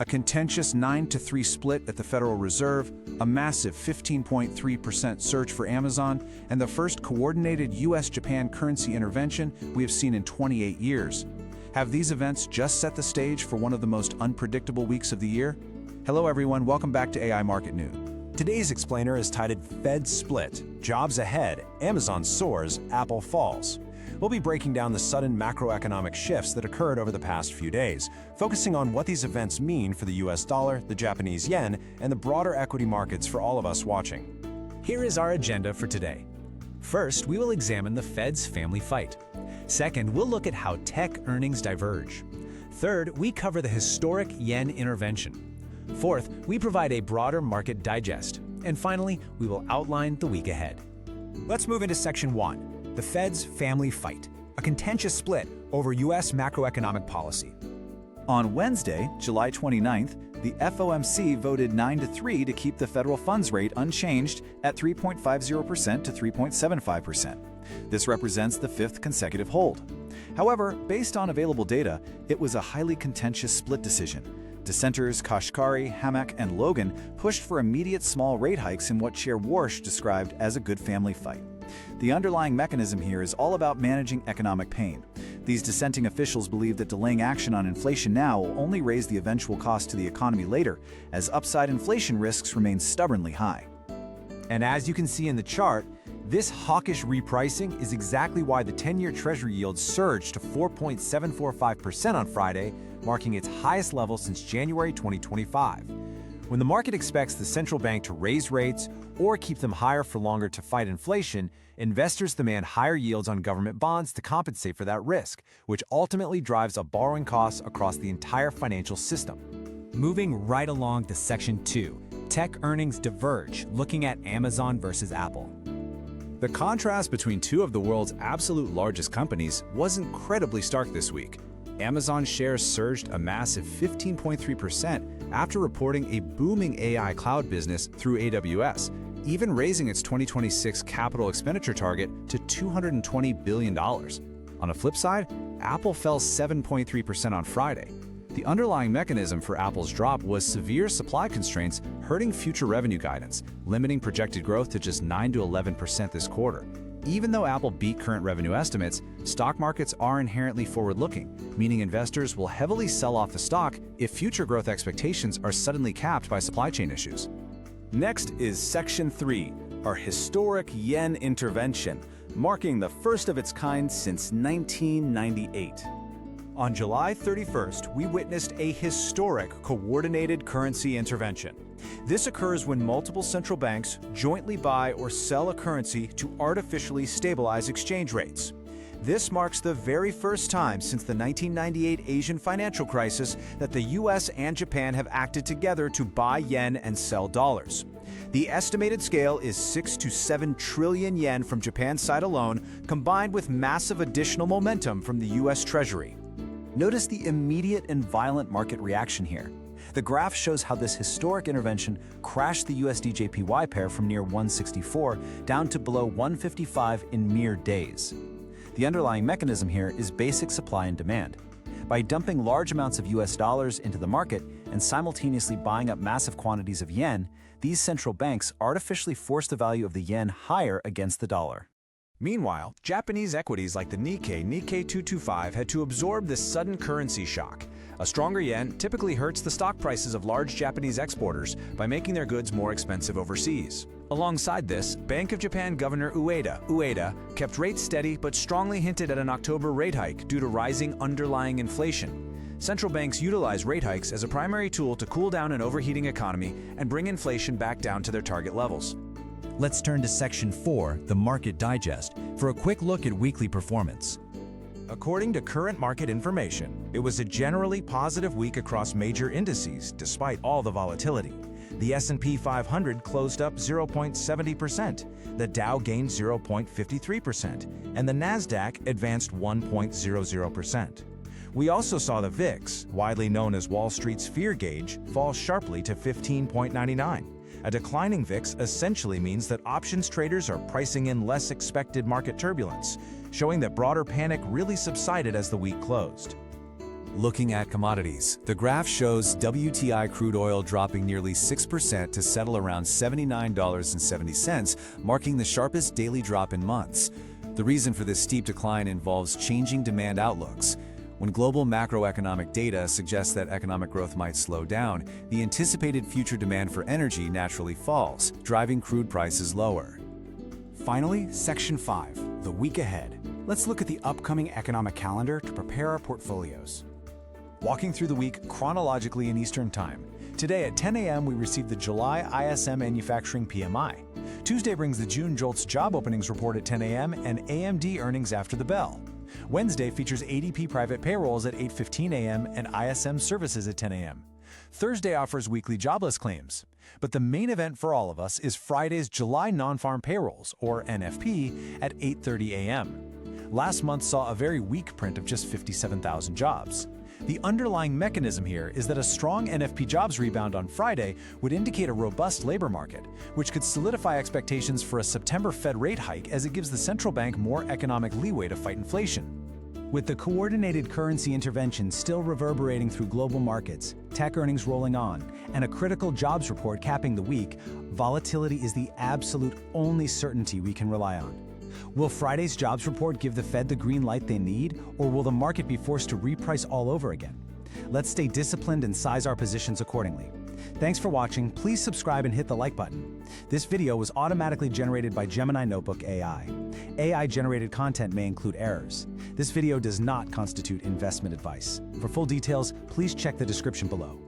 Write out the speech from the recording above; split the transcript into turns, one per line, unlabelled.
A contentious 9-3 split at the Federal Reserve, a massive 15.3% surge for Amazon, and the first coordinated US-Japan currency intervention we have seen in 28 years. Have these events just set the stage for one of the most unpredictable weeks of the year? Hello everyone, welcome back to AI Market News.
Today's explainer is titled Fed Split, Jobs Ahead, Amazon Soars, Apple Falls. We'll be breaking down the sudden macroeconomic shifts that occurred over the past few days, focusing on what these events mean for the US dollar, the Japanese yen, and the broader equity markets for all of us watching.
Here is our agenda for today. First, we will examine the Fed's family fight. Second, we'll look at how tech earnings diverge. Third, we cover the historic yen intervention. Fourth, we provide a broader market digest. And finally, we will outline the week ahead.
Let's move into Section 1. The Fed's family fight, a contentious split over U.S. macroeconomic policy.
On Wednesday, July 29th, the FOMC voted 9-3 to keep the federal funds rate unchanged at 3.50% to 3.75%. This represents the fifth consecutive hold. However, based on available data, it was a highly contentious split decision. Dissenters Kashkari, Hamak, and Logan pushed for immediate small rate hikes in what Chair Warsh described as a good family fight. The underlying mechanism here is all about managing economic pain. These dissenting officials believe that delaying action on inflation now will only raise the eventual cost to the economy later, as upside inflation risks remain stubbornly high.
And as you can see in the chart, this hawkish repricing is exactly why the 10-year Treasury yield surged to 4.745% on Friday, marking its highest level since January 2025. When the market expects the central bank to raise rates or keep them higher for longer to fight inflation, investors demand higher yields on government bonds to compensate for that risk, which ultimately drives up borrowing costs across the entire financial system.
Moving right along to Section 2, tech earnings diverge, looking at Amazon versus Apple.
The contrast between two of the world's absolute largest companies was incredibly stark this week. Amazon shares surged a massive 15.3% after reporting a booming AI cloud business through AWS, even raising its 2026 capital expenditure target to $220 billion. On the flip side, Apple fell 7.3% on Friday. The underlying mechanism for Apple's drop was severe supply constraints hurting future revenue guidance, limiting projected growth to just 9 to 11% this quarter. Even though Apple beat current revenue estimates, stock markets are inherently forward-looking, meaning investors will heavily sell off the stock if future growth expectations are suddenly capped by supply chain issues.
Next is Section 3, our historic yen intervention, marking the first of its kind since 1998. On July 31st, we witnessed a historic coordinated currency intervention. This occurs when multiple central banks jointly buy or sell a currency to artificially stabilize exchange rates. This marks the very first time since the 1998 Asian financial crisis that the US and Japan have acted together to buy yen and sell dollars. The estimated scale is 6 to 7 trillion yen from Japan's side alone, combined with massive additional momentum from the US Treasury.
Notice the immediate and violent market reaction here. The graph shows how this historic intervention crashed the USDJPY pair from near 164 down to below 155 in mere days. The underlying mechanism here is basic supply and demand. By dumping large amounts of US dollars into the market and simultaneously buying up massive quantities of yen, these central banks artificially force the value of the yen higher against the dollar.
Meanwhile, Japanese equities like the Nikkei 225 had to absorb this sudden currency shock. A stronger yen typically hurts the stock prices of large Japanese exporters by making their goods more expensive overseas. Alongside this, Bank of Japan Governor Ueda kept rates steady but strongly hinted at an October rate hike due to rising underlying inflation. Central banks utilize rate hikes as a primary tool to cool down an overheating economy and bring inflation back down to their target levels.
Let's turn to Section 4, the Market Digest, for a quick look at weekly performance.
According to current market information, it was a generally positive week across major indices despite all the volatility. The S&P 500 closed up 0.70%, the Dow gained 0.53%, and the Nasdaq advanced 1.00%. We also saw the VIX, widely known as Wall Street's fear gauge, fall sharply to 15.99. A declining VIX essentially means that options traders are pricing in less expected market turbulence, showing that broader panic really subsided as the week closed.
Looking at commodities, the graph shows WTI crude oil dropping nearly 6% to settle around $79.70, marking the sharpest daily drop in months. The reason for this steep decline involves changing demand outlooks. When global macroeconomic data suggests that economic growth might slow down, the anticipated future demand for energy naturally falls, driving crude prices lower.
Finally, Section 5, the week ahead. Let's look at the upcoming economic calendar to prepare our portfolios.
Walking through the week chronologically in Eastern Time. Today at 10 a.m. we received the July ISM Manufacturing PMI. Tuesday brings the June JOLTS job openings report at 10 a.m. and AMD earnings after the bell. Wednesday features ADP private payrolls at 8:15 a.m. and ISM services at 10 a.m. Thursday offers weekly jobless claims. But the main event for all of us is Friday's July non-farm payrolls, or NFP, at 8:30 a.m. Last month saw a very weak print of just 57,000 jobs. The underlying mechanism here is that a strong NFP jobs rebound on Friday would indicate a robust labor market, which could solidify expectations for a September Fed rate hike as it gives the central bank more economic leeway to fight inflation.
With the coordinated currency intervention still reverberating through global markets, tech earnings rolling on, and a critical jobs report capping the week, volatility is the absolute only certainty we can rely on. Will Friday's jobs report give the Fed the green light they need, or will the market be forced to reprice all over again? Let's stay disciplined and size our positions accordingly. Thanks for watching. Please subscribe and hit the like button. This video was automatically generated by Gemini Notebook AI. AI-generated content may include errors. This video does not constitute investment advice. For full details, please check the description below.